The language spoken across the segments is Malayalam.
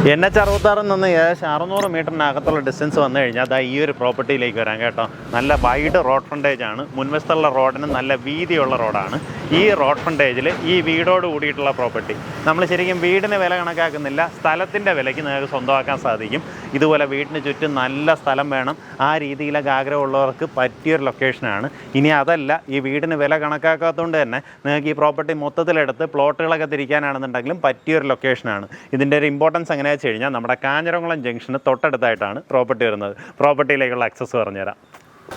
NH66 നിന്ന് ഏകദേശം 600 മീറ്ററിനകത്തുള്ള ഡിസ്റ്റൻസ് വന്നു കഴിഞ്ഞാൽ അതാ ഈ ഒരു പ്രോപ്പർട്ടിയിലേക്ക് വരാം കേട്ടോ. നല്ല വൈഡ് റോഡ് ഫ്രണ്ടേജ് ആണ്. മുൻവശത്തുള്ള റോഡിന് നല്ല വീതിയുള്ള റോഡാണ്. ഈ റോഡ് ഫ്രണ്ടേജിൽ ഈ വീടോട് കൂടിയിട്ടുള്ള പ്രോപ്പർട്ടി നമ്മൾ ശരിക്കും വീടിന് വില കണക്കാക്കുന്നില്ല, സ്ഥലത്തിൻ്റെ വിലയ്ക്ക് നിങ്ങൾക്ക് സ്വന്തമാക്കാൻ സാധിക്കും. ഇതുപോലെ വീടിന് ചുറ്റും നല്ല സ്ഥലം വേണം, ആ രീതിയിലൊക്കെ ആഗ്രഹമുള്ളവർക്ക് പറ്റിയൊരു ലൊക്കേഷനാണ്. ഇനി അതല്ല, ഈ വീടിന് വില കണക്കാക്കാത്തതുകൊണ്ട് തന്നെ നിങ്ങൾക്ക് ഈ പ്രോപ്പർട്ടി മൊത്തത്തിലെടുത്ത് പ്ലോട്ടുകളൊക്കെ തിരിക്കാനാണെന്നുണ്ടെങ്കിലും പറ്റിയൊരു ലൊക്കേഷനാണ്. ഇതിൻ്റെ ഒരു ഇമ്പോർട്ടൻസ് എങ്ങനെയാണെന്ന് വെച്ച് കഴിഞ്ഞാൽ നമ്മുടെ കാഞ്ഞിരംകുളം ജംഗ്ഷന് തൊട്ടടുത്തായിട്ടാണ് പ്രോപ്പർട്ടി വരുന്നത്. പ്രോപ്പർട്ടിയിലേക്കുള്ള ആക്സസ് പറഞ്ഞുതരാം.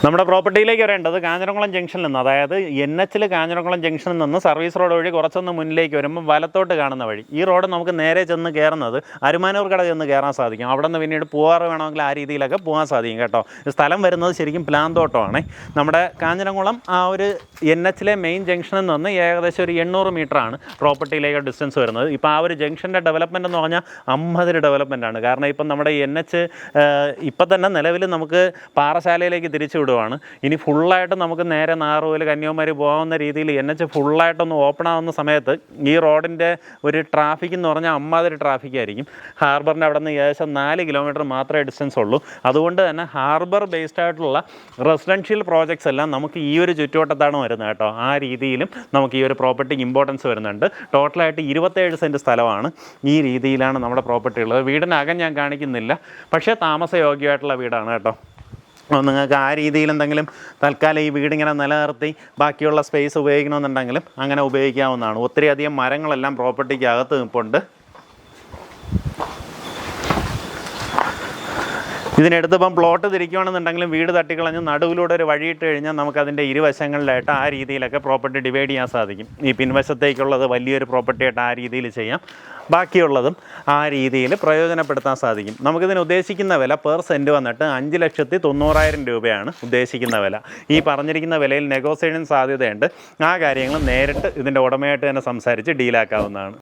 നമ്മുടെ പ്രോപ്പർട്ടിയിലേക്ക് വരേണ്ടത് കാഞ്ഞിരംകുളം ജംഗ്ഷനിൽ നിന്ന്, അതായത് NH കാഞ്ഞിരംകുളം ജംഗ്ഷനിൽ നിന്ന് സർവീസ് റോഡ് വഴി കുറച്ചൊന്ന് മുന്നിലേക്ക് വരുമ്പോൾ വലത്തോട്ട് കാണുന്ന വഴി. ഈ റോഡ് നമുക്ക് നേരെ ചെന്ന് കയറുന്നത് അരുമാനൂർ കട ചെന്ന് കയറാൻ സാധിക്കും. അവിടെ നിന്ന് പിന്നീട് പൂവാറ് വേണമെങ്കിൽ ആ രീതിയിലൊക്കെ പോകാൻ സാധിക്കും കേട്ടോ. സ്ഥലം വരുന്നത് ശരിക്കും പ്ലാന്തോട്ടമാണ്. നമ്മുടെ കാഞ്ഞിരംകുളം ആ ഒരു NH മെയിൻ ജംഗ്ഷനിൽ നിന്ന് ഏകദേശം ഒരു 800 മീറ്ററാണ് പ്രോപ്പർട്ടിയിലേക്ക് ഡിസ്റ്റൻസ് വരുന്നത്. ഇപ്പോൾ ആ ഒരു ജംഗ്ഷൻ്റെ ഡെവലപ്മെൻറ്റ് എന്ന് പറഞ്ഞാൽ അമ്മതൊരു ഡെവലപ്മെൻറ്റാണ്. കാരണം ഇപ്പം നമ്മുടെ NH ഇപ്പം തന്നെ നിലവിൽ നമുക്ക് പാറശാലയിലേക്ക് തിരിച്ചു വിടുവാണ്. ഇനി ഫുള്ളായിട്ട് നമുക്ക് നേരെ നാറുകോൽ കന്യാകുമാരി പോകാവുന്ന രീതിയിൽ NH ഫുള്ളായിട്ടൊന്ന് ഓപ്പൺ ആവുന്ന സമയത്ത് ഈ റോഡിൻ്റെ ഒരു ട്രാഫിക് എന്ന് പറഞ്ഞാൽ അമ്മാതിരി ട്രാഫിക് ആയിരിക്കും. ഹാർബറിൻ്റെ അവിടെ നിന്ന് ഏകദേശം 4 കിലോമീറ്റർ മാത്രമേ ഡിസ്റ്റൻസ് ഉള്ളൂ. അതുകൊണ്ട് തന്നെ ഹാർബർ ബേസ്ഡ് ആയിട്ടുള്ള റെസിഡൻഷ്യൽ പ്രോജക്ട്സ് എല്ലാം നമുക്ക് ഈ ഒരു ചുറ്റുവട്ടത്താണ് വരുന്നത് കേട്ടോ. ആ രീതിയിലും നമുക്ക് ഈ ഒരു പ്രോപ്പർട്ടിക്ക് ഇമ്പോർട്ടൻസ് വരുന്നുണ്ട്. ടോട്ടലായിട്ട് 27 സെൻറ്റ് സ്ഥലമാണ്. ഈ രീതിയിലാണ് നമ്മുടെ പ്രോപ്പർട്ടി ഉള്ളത്. വീടിനകം ഞാൻ കാണിക്കുന്നില്ല, പക്ഷേ താമസയോഗ്യമായിട്ടുള്ള വീടാണ് കേട്ടോ. നിങ്ങൾക്ക് ആ രീതിയിൽ എന്തെങ്കിലും തൽക്കാലം ഈ വീടിങ്ങനെ നിലനിർത്തി ബാക്കിയുള്ള സ്പേസ് ഉപയോഗിക്കണമെന്നുണ്ടെങ്കിലും അങ്ങനെ ഉപയോഗിക്കാവുന്നതാണ്. ഒത്തിരി അധികം മരങ്ങളെല്ലാം പ്രോപ്പർട്ടിക്ക് അകത്ത് നിൽപ്പുണ്ട്. ഇതിനടുത്തിപ്പം പ്ലോട്ട് തിരിക്കുകയാണെന്നുണ്ടെങ്കിലും വീട് തട്ടിക്കളഞ്ഞ് നടുവിലൂടെ ഒരു വഴിയിട്ട് കഴിഞ്ഞാൽ നമുക്കതിൻ്റെ ഇരുവശങ്ങളിലായിട്ട് ആ രീതിയിലൊക്കെ പ്രോപ്പർട്ടി ഡിവൈഡ് ചെയ്യാൻ സാധിക്കും. ഈ പിൻവശത്തേക്കുള്ളത് വലിയൊരു പ്രോപ്പർട്ടിയായിട്ട് ആ രീതിയിൽ ചെയ്യാം, ബാക്കിയുള്ളതും ആ രീതിയിൽ പ്രയോജനപ്പെടുത്താൻ സാധിക്കും. നമുക്കിതിന് ഉദ്ദേശിക്കുന്ന വില പെർ സെൻറ്റ് വന്നിട്ട് 5,90,000 രൂപയാണ് ഉദ്ദേശിക്കുന്ന വില. ഈ പറഞ്ഞിരിക്കുന്ന വിലയിൽ നെഗോസിയേഷൻ സാധ്യതയുണ്ട്. ആ കാര്യങ്ങൾ നേരിട്ട് ഇതിൻ്റെ ഉടമയായിട്ട് തന്നെ സംസാരിച്ച് ഡീലാക്കാവുന്നതാണ്.